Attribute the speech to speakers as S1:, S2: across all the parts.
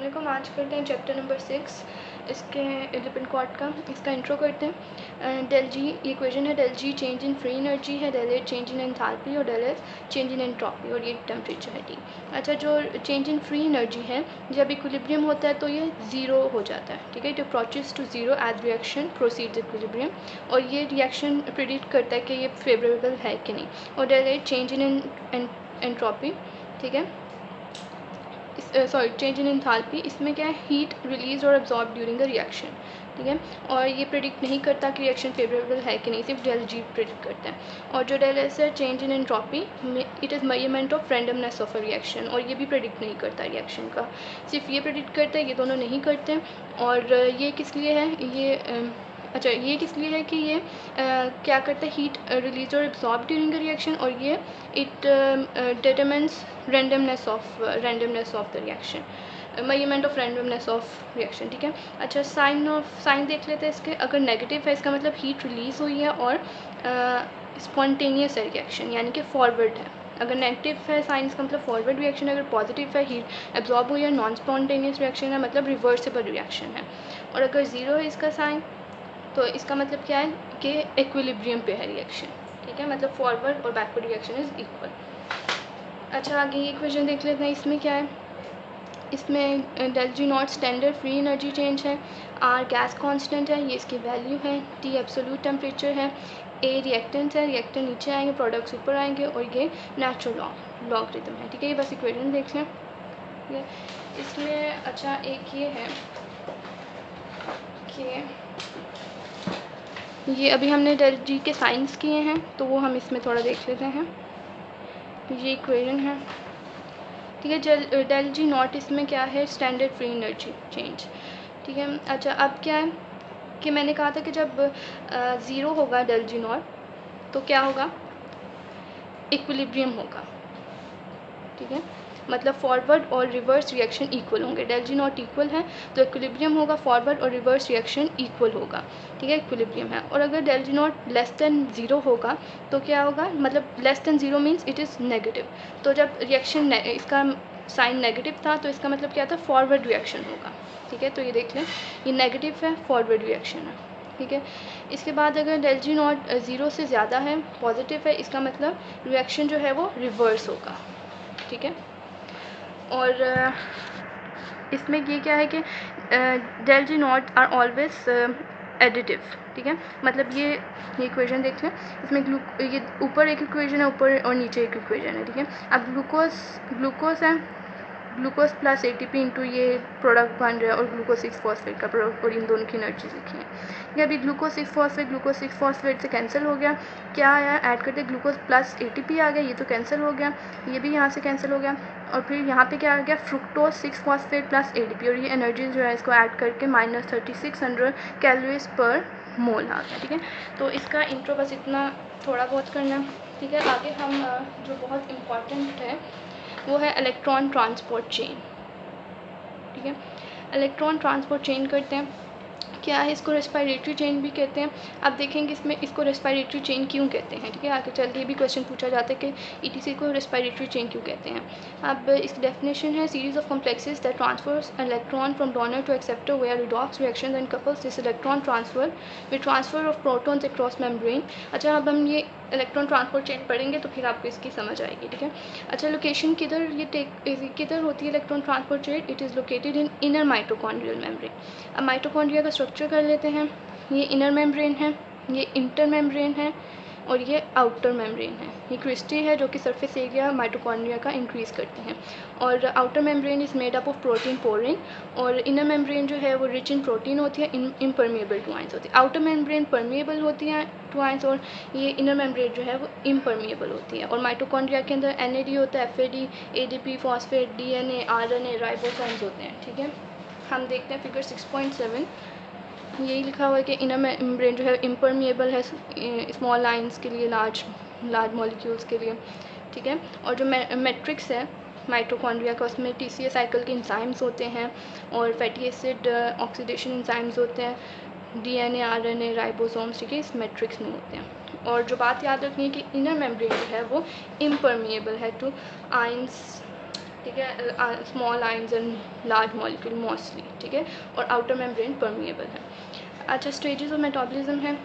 S1: अस्सलामुअलैकुम। आज करते हैं चैप्टर नंबर 6 इसके लिपिनकॉट का। इसका इंट्रो करते हैं। डेल जी ये इक्वेशन है, del G change in free energy है, del H change in enthalpy और del S change in entropy और ये टेम्परेचर है टी। अच्छा, जो चेंज इन फ्री एनर्जी है जब इक्विलिब्रियम होता है तो ये ज़ीरो हो जाता है, ठीक है। It approaches to zero as reaction proceeds equilibrium, और ये रिएक्शन प्रिडिक्ट करता है कि ये फेवरेबल है कि नहीं। और del H change in entropy, ठीक है, चेंज इन एंथैल्पी, इसमें क्या है, हीट रिलीज और एब्जॉर्ब ड्यूरिंग द रिएक्शन, ठीक है। और ये प्रेडिक्ट नहीं करता कि रिएक्शन फेवरेबल है कि नहीं, सिर्फ डेल जी प्रेडिक्ट करता है। और जो डेल एस है, change in entropy, it is measurement of randomness of a reaction, और ये भी प्रेडिक्ट नहीं करता रिएक्शन का, सिर्फ ये प्रेडिक्ट करता है, ये दोनों नहीं करते। और ये किस लिए है, ये अच्छा ये किस लिए है कि ये क्या करता है, हीट रिलीज और एब्जॉर्ब ड्यूरिंग द रिएक्शन, और ये it determines randomness of the reaction, measurement of randomness of reaction, ठीक है। अच्छा, साइन देख लेते हैं इसके। अगर नेगेटिव है इसका मतलब हीट रिलीज़ हुई है और स्पॉन्टेनियस है रिएक्शन, यानी कि फॉरवर्ड है। अगर नेगेटिव है साइन इसका मतलब फॉरवर्ड रिएक्शन है, अगर पॉजिटिव है हीट एब्जॉर्ब हुई है, नॉन स्पॉन्टेनियस रिएक्शन है, मतलब रिवर्सिबल रिएक्शन है। और अगर ज़ीरो है इसका साइन तो इसका मतलब क्या है कि इक्विलिब्रियम पे है रिएक्शन, ठीक है, मतलब फॉरवर्ड और बैकवर्ड रिएक्शन इज़ इक्वल। अच्छा, आगे ये इक्वेशन देख लेते हैं। इसमें क्या है, इसमें del G not standard free energy change है, आर गैस कांस्टेंट है, ये इसकी वैल्यू है, टी एब्सोल्यूट टेम्परेचर है, ए रिएक्टेंट है, रिएक्टेंट नीचे आएंगे, प्रोडक्ट्स ऊपर आएंगे, और ये नेचुरल लॉगरिथम है, ठीक है। ये बस इक्वेशन देख लें, ठीक है। इसमें अच्छा एक ये है कि ये अभी हमने डेल जी के साइंस किए हैं तो वो हम इसमें थोड़ा देख लेते हैं। ये इक्वेशन है, ठीक है। डेल जी नॉट इसमें क्या है, स्टैंडर्ड फ्री एनर्जी चेंज, ठीक है। अच्छा, अब क्या है कि मैंने कहा था कि जब ज़ीरो होगा डेल जी नॉट तो क्या होगा, इक्विलिब्रियम होगा, ठीक है, मतलब फॉरवर्ड और रिवर्स रिएक्शन इक्वल होंगे। डेल जी नॉट इक्वल है तो इक्विलिब्रियम होगा, फॉरवर्ड और रिवर्स रिएक्शन इक्वल होगा, ठीक है, इक्विलिब्रियम है। और अगर del G not less than zero होगा तो क्या होगा, मतलब less than zero means it is negative. तो जब रिएक्शन इसका साइन नेगेटिव था तो इसका मतलब क्या था, फॉरवर्ड रिएक्शन होगा, ठीक है। तो ये देख लें, ये नेगेटिव है, फॉरवर्ड रिएक्शन है, ठीक है। इसके बाद अगर डेल जी नॉट ज़ीरो से ज़्यादा है, पॉजिटिव है, इसका मतलब रिएक्शन जो है वो रिवर्स होगा, ठीक है। और इसमें ये क्या है कि del G not are always additive, ठीक है, मतलब ये इक्वेशन देख लें। इसमें ये ऊपर एक इक्वेशन है, ऊपर और नीचे एक इक्वेशन है, ठीक है। अब ग्लूकोज है, ग्लूकोज प्लस ATP इंटू ये प्रोडक्ट बन रहा है, और ग्लूकोज 6 फॉस्फेट का प्रोडक्ट, और इन दोनों की एनर्जी लिखी है। ये अभी ग्लूकोज 6 फॉस्फेट से कैंसिल हो गया, क्या आया, ऐड करते ग्लूकोज प्लस ATP आ गया, ये तो कैंसिल हो गया, ये भी यहाँ से कैंसिल हो गया। और फिर यहाँ पे क्या आ गया, फ्रुक्टोज 6 फॉस्फेट प्लस ATP, और ये एनर्जी जो है इसको ऐड करके -3600 कैलोरीज पर मोल आ गया, ठीक है। तो इसका इंट्रो बस इतना थोड़ा बहुत करना, ठीक है। आगे हम जो बहुत इम्पॉर्टेंट है वो है इलेक्ट्रॉन ट्रांसपोर्ट चेन, ठीक है। इलेक्ट्रॉन ट्रांसपोर्ट चेन करते हैं, क्या है, इसको रेस्पिरेटरी चेन भी कहते हैं। अब देखेंगे इसमें इसको रेस्पिरेटरी चेन क्यों कहते हैं, ठीक है। आगे चल के भी क्वेश्चन पूछा जाता है कि ETC को रेस्पिरेटरी चेन क्यों कहते हैं। अब इसकी डेफिनेशन है, series of complexes that transfers electron from donor to acceptor where redox reaction and couples this electron transfer with transfer of protons across membrane. अच्छा, अब हम ये इलेक्ट्रॉन ट्रांसपोर्ट चेन पढ़ेंगे तो फिर आपको इसकी समझ आएगी, ठीक है। अच्छा, लोकेशन किधर होती है electron transport chain, it is located in inner mitochondrial membrane. अब माइटोकॉन्ड्रिया का स्ट्रक्चर कर लेते हैं। ये इनर मेम्ब्रेन है, ये इंटर मेम्ब्रेन है, और ये आउटर मेम्ब्रेन है। ये क्रिस्टी है जो कि सरफेस एरिया माइटोकॉन्ड्रिया का इंक्रीज़ करते हैं। और outer membrane is made up of protein porin, और इनर मेम्ब्रेन जो है वो रिच इन प्रोटीन होती है, इम्परमिएबल टू आयंस होती है। आउटर मेम्ब्रेन परमिएबल होती है टू आयंस, और ये इनर मेम्ब्रेन जो है वो इम्परमिएबल होती है। और माइटोकॉन्ड्रिया के अंदर NAD होता है, FAD, ADP, phosphate, DNA, RNA, ribosomes होते हैं, ठीक है। हम देखते हैं फिगर 6.7, यही लिखा हुआ है कि इनर मेम्ब्रेन जो है इम्परमिएबल है स्मॉल आयंस के लिए, लार्ज मॉलिक्यूल्स के लिए, ठीक है। और जो मैट्रिक्स है माइटोकॉन्ड्रिया का, उसमें TCA साइकिल के इंजाइम्स होते हैं, और फैटी एसिड ऑक्सीडेशन इंजाइम्स होते हैं, DNA, RNA, राइबोसोम्स, ठीक है, इस मैट्रिक्स में होते हैं। और जो बात याद रखनी है कि इनर मेम्ब्रेन जो है वो इम्परमिएबल है टू आयंस ठीक है, small ions and large molecule mostly, ठीक है, और आउटर मेम्ब्रेन परमिएबल है। अच्छा, स्टेजेस ऑफ मेटाबॉलिज्म है,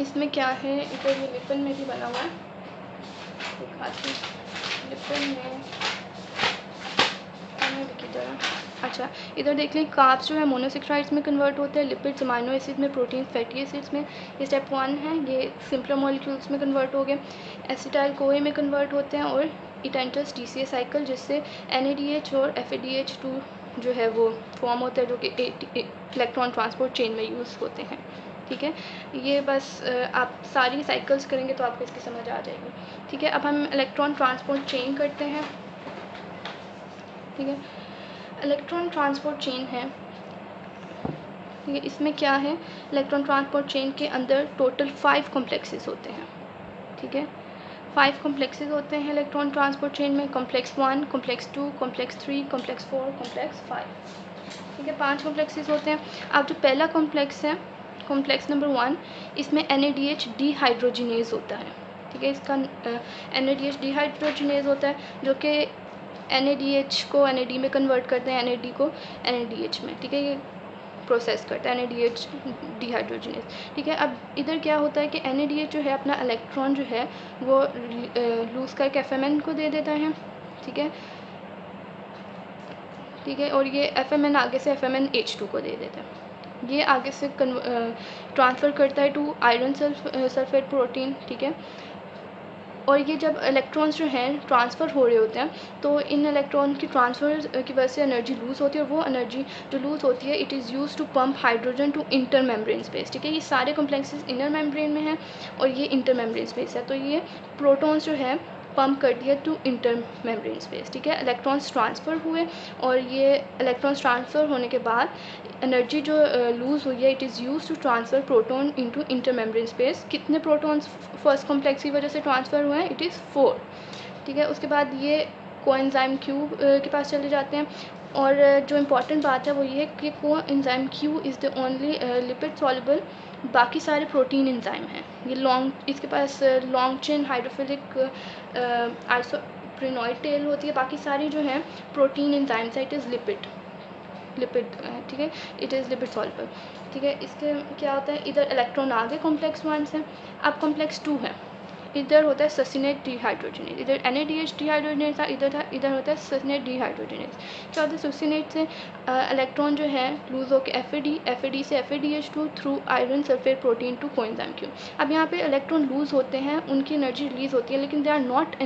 S1: इसमें क्या है, इधर ये लिपिड में भी बना हुआ है, दिखाती हूँ लिपिड में की तरह। अच्छा, इधर देख लें, कार्ब्स जो है मोनोसेक्राइड्स में कन्वर्ट होते हैं, लिपिड्स अमाइनो एसिड में, प्रोटीन फैटी एसिड्स में, ये स्टेप 1 है, ये सिंपलर मॉलिक्यूल्स में कन्वर्ट हो गए, एसिटाइल कोए में कन्वर्ट होते हैं, और इट एंटर्स TCA साइकिल, जिससे NADH और FADH2 जो है वो फॉर्म होता है, जो कि इलेक्ट्रॉन ट्रांसपोर्ट चेन में यूज़ होते हैं। ठीक है, ये बस आप सारी साइकिल्स करेंगे तो आपको इसकी समझ आ जाएगी। ठीक है, अब हम इलेक्ट्रॉन ट्रांसपोर्ट चेन करते हैं। ठीक है, इलेक्ट्रॉन ट्रांसपोर्ट चेन है, ठीक है, इसमें क्या है, इलेक्ट्रॉन ट्रांसपोर्ट चेन के अंदर टोटल 5 कॉम्प्लेक्सेस होते हैं। ठीक है, 5 कॉम्प्लेक्सेस होते हैं इलेक्ट्रॉन ट्रांसपोर्ट चेन में, complex 1, complex 2, complex 3, complex 4, complex 5। ठीक है, 5 कॉम्प्लेक्सेस होते हैं। अब जो पहला कॉम्प्लेक्स है, कॉम्प्लेक्स नंबर 1, इसमें NADH डिहाइड्रोजिनेज होता है। ठीक है, इसका NADH डिहाइड्रोजिनेज होता है, जो कि NADH को NAD में कन्वर्ट करते हैं, NAD को NADH में। ठीक है, ये प्रोसेस करता है NADH डिहाइड्रोजिनेज। ठीक है, अब इधर क्या होता है कि NADH जो है अपना इलेक्ट्रॉन जो है वो लूज़ करके FMN को दे देता है। ठीक है, ठीक है, और ये FMN आगे से FMNH2 को दे देता है। ये आगे से ट्रांसफ़र करता है टू आयरन सल्फेट प्रोटीन। ठीक है, और ये जब इलेक्ट्रॉन्स जो हैं ट्रांसफ़र हो रहे होते हैं, तो इन इलेक्ट्रॉन की ट्रांसफ़र की वजह से एनर्जी लूज़ होती है, और वो एनर्जी जो लूज़ होती है, it is use to pump hydrogen to inter membrane space. ठीक है, ये सारे कॉम्प्लेक्सेस इनर मेम्ब्रेन में हैं और ये इंटर मेम्ब्रेन स्पेस है, तो ये प्रोटॉन्स जो है पंप कर दिया टू इंटर मेम्ब्रेन स्पेस। ठीक है, इलेक्ट्रॉन्स ट्रांसफ़र हुए, और ये इलेक्ट्रॉन्स ट्रांसफ़र होने के बाद एनर्जी जो लूज़ हुई है, it is use to transfer proton into inter membrane space. कितने प्रोटॉन्स फर्स्ट कॉम्प्लेक्स की वजह से ट्रांसफ़र हुए हैं, इट इज़ 4। ठीक है, उसके बाद ये कोएंजाइम क्यू के पास चले जाते हैं, और जो इम्पॉर्टेंट बात है वो ये है कि coenzyme Q is the only lipid soluble, बाकी सारे प्रोटीन एंजाइम हैं। ये लॉन्ग, इसके पास लॉन्ग चेन हाइड्रोफिलिक आइसोप्रेनॉइड टेल होती है, बाकी सारी जो हैं प्रोटीन एंजाइम्स है, इट इज़ लिपिड। ठीक है, इट इज़ लिपिड सॉल्युबल। ठीक है, इसके क्या होता है, इधर इलेक्ट्रॉन आ गए कॉम्प्लेक्स 1 से। अब कॉम्प्लेक्स 2 है, इधर होता है ससिनेट डिहाइड्रोजनेज, इधर NADH डिहाइड्रोजनेज था, इधर होता है ससिनेट डिहाइड्रोजनेज। क्या होता है, ससिनेट से इलेक्ट्रॉन जो है लूज होकर FAD से FADH2 through iron sulphate protein to coenzyme Q. अब यहाँ पे इलेक्ट्रॉन लूज होते हैं, उनकी एनर्जी रिलीज होती है, लेकिन they are not,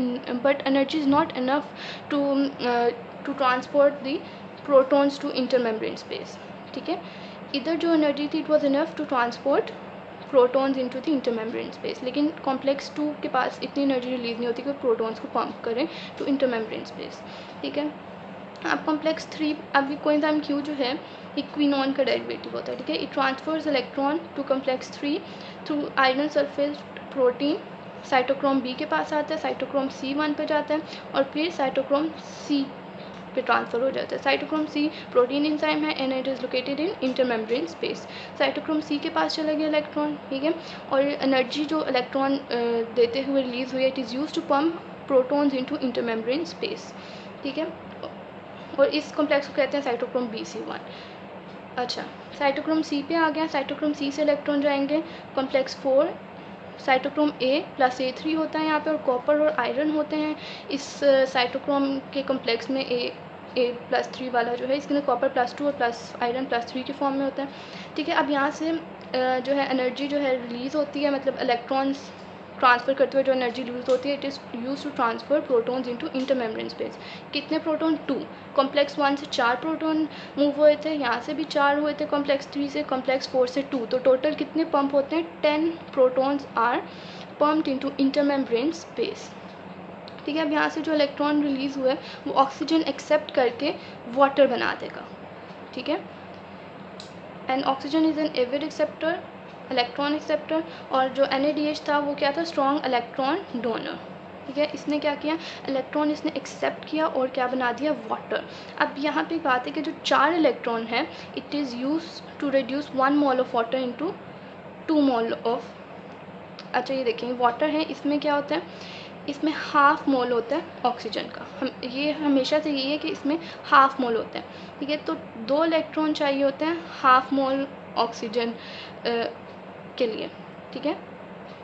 S1: but energy is not enough to transport the protons to inter membrane space. ठीक है, इधर जो एनर्जी थी it was enough to transport protons into the intermembrane space, लेकिन कॉम्प्लेक्स 2 के पास इतनी एनर्जी रिलीज नहीं होती कि प्रोटॉन्स को पंप करें टू इंटरमेम्ब्रेन स्पेस। ठीक है, अब कॉम्प्लेक्स 3, अब कोएंजाइम क्यू जो है क्विनोन का डेरिवेटिव होता है। ठीक है, it transfers electron to complex 3 through iron sulphate protein, cytochrome B के पास आता है, साइटोक्रोम C1 पे जाता है, और फिर साइटोक्रोम C पे ट्रांसफ़र हो जाता है। साइटोक्रोम C प्रोटीन एंजाइम है and it is located in intermembrane space. Cytochrome C के पास चला गया इलेक्ट्रॉन। ठीक है, और एनर्जी जो इलेक्ट्रॉन देते हुए रिलीज़ हुई है, it is use to pump protons into intermembrane space. ठीक है, और इस कॉम्प्लेक्स को कहते हैं साइटोक्रोम BC1। अच्छा, साइटोक्रोम C पे आ गया, साइटोक्रोम C से इलेक्ट्रॉन जाएंगे कॉम्प्लेक्स 4, साइटोक्रोम A+A3 होता है यहाँ पे, और कॉपर और आयरन होते हैं इस साइटोक्रोम के कॉम्प्लेक्स में। A+3 वाला जो है, इसके अंदर कॉपर +2 और प्लस आयरन +3 के फॉर्म में होता है। ठीक है, अब यहाँ से जो है एनर्जी जो है रिलीज़ होती है, मतलब इलेक्ट्रॉन्स ट्रांसफ़र करते हुए जो एनर्जी यूज़ होती है, it is use to transfer protons into intermembrane space. कितने प्रोटॉन, 2। कॉम्प्लेक्स 1 से 4 प्रोटॉन मूव हुए थे, यहाँ से भी 4 हुए थे कॉम्प्लेक्स 3 से, कॉम्प्लेक्स 4 से 2, तो टोटल कितने पंप होते हैं, 10 protons are pumped into intermembrane space. ठीक है, अब यहाँ से जो इलेक्ट्रॉन रिलीज़ हुए वो ऑक्सीजन एक्सेप्ट करके वाटर बना देगा। ठीक है, and oxygen is an avid acceptor, electron acceptor, और जो NADH था वो क्या था, स्ट्रॉन्ग इलेक्ट्रॉन डोनर। ठीक है, इसने क्या किया, इलेक्ट्रॉन इसने एक्सेप्ट किया और क्या बना दिया, वाटर। अब यहाँ पे बात है कि जो 4 इलेक्ट्रॉन है, it is use to reduce 1 mole of water into 2 mole of. अच्छा, ये देखें वाटर है, इसमें क्या होता है, इसमें हाफ मोल होता है ऑक्सीजन का। हम ये हमेशा से यही है कि इसमें हाफ मोल होता है, ठीक है। तो 2 इलेक्ट्रॉन चाहिए होते हैं हाफ मोल ऑक्सीजन के लिए, ठीक है।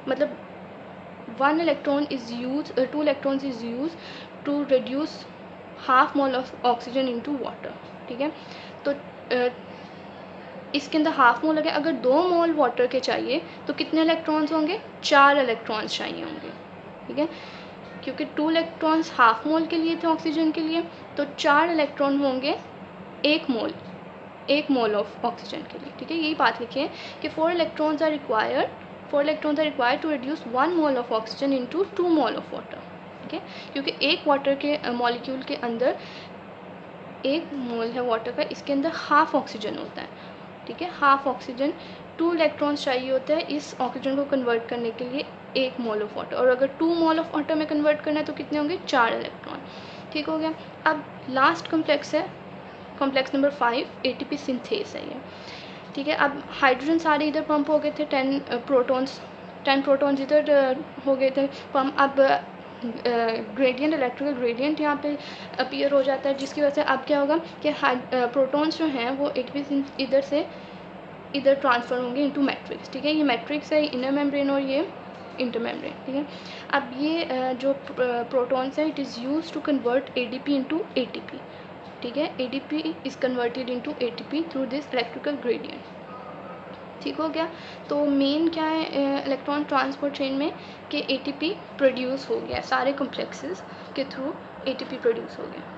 S1: मतलब 1 electron is use 2 electrons is use to reduce half mole of oxygen into water, ठीक है। तो इसके अंदर हाफ मोल लगे। अगर 2 मोल वाटर के चाहिए तो कितने इलेक्ट्रॉन्स होंगे? 4 इलेक्ट्रॉन्स चाहिए होंगे, ठीक है। क्योंकि 2 इलेक्ट्रॉन्स हाफ मोल के लिए थे ऑक्सीजन के लिए, तो 4 इलेक्ट्रॉन होंगे 1 मोल ऑफ ऑक्सीजन के लिए, ठीक है। यही बात लिखी है कि 4 electrons are required to reduce 1 mole of oxygen into 2 mole of water, ठीक है। क्योंकि एक वाटर के मॉलिक्यूल के अंदर 1 मोल है वाटर का, इसके अंदर हाफ ऑक्सीजन होता है, ठीक है। हाफ ऑक्सीजन 2 इलेक्ट्रॉन्स चाहिए होता है इस ऑक्सीजन को कन्वर्ट करने के लिए 1 मोल ऑफ वाटर, और अगर 2 मोल ऑफ वाटर में कन्वर्ट करना है तो कितने होंगे? 4 इलेक्ट्रॉन, ठीक हो गया। अब लास्ट कॉम्प्लेक्स है कॉम्प्लेक्स नंबर 5, ATP सिंथेस है ये, ठीक है। अब हाइड्रोजन सारे इधर पंप हो गए थे, 10 प्रोटॉन्स इधर हो गए थे पंप। अब ग्रेडियंट, इलेक्ट्रिकल ग्रेडियंट यहाँ पे अपीयर हो जाता है, जिसकी वजह से अब क्या होगा कि प्रोटॉन्स जो हैं वो ATP इधर से इधर ट्रांसफर होंगे इनटू मैट्रिक्स, ठीक है। ये मैट्रिक्स है, इनर मेम्ब्रेन और ये इंटर मेम्ब्रेन, ठीक है। अब ये जो प्रोटॉन्स है, it is use to convert ADP into ATP, ठीक है। ADP is converted into ATP through this electrical gradient, ठीक हो गया। तो मेन क्या है इलेक्ट्रॉन ट्रांसपोर्ट चेन में कि ATP प्रोड्यूस हो गया, सारे कॉम्प्लेक्सेस के थ्रू ATP प्रोड्यूस हो गया।